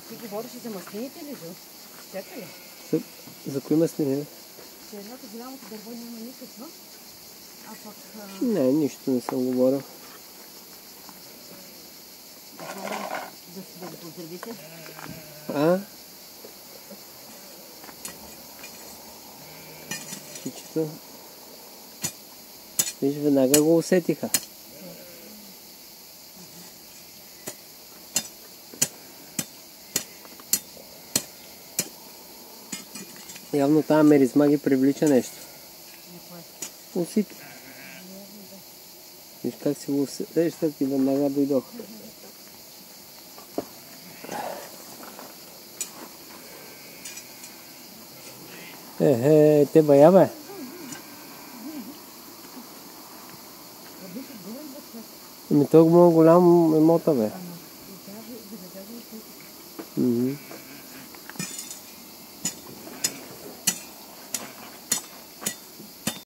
Ти говориш за маслините ли, Жо? Чакай ли? За кои маслини? Че едното голямото дърво няма никаква, а пък... Не, нищо не съм говорил. Да го поздравите? Чичето. Виж, веднага го усетиха. Явно тази меризма ги привлича нещо. Усите. Виж как си го усещат и веднага дойдоха. Те бая бе. Ами толкова голям емота бе.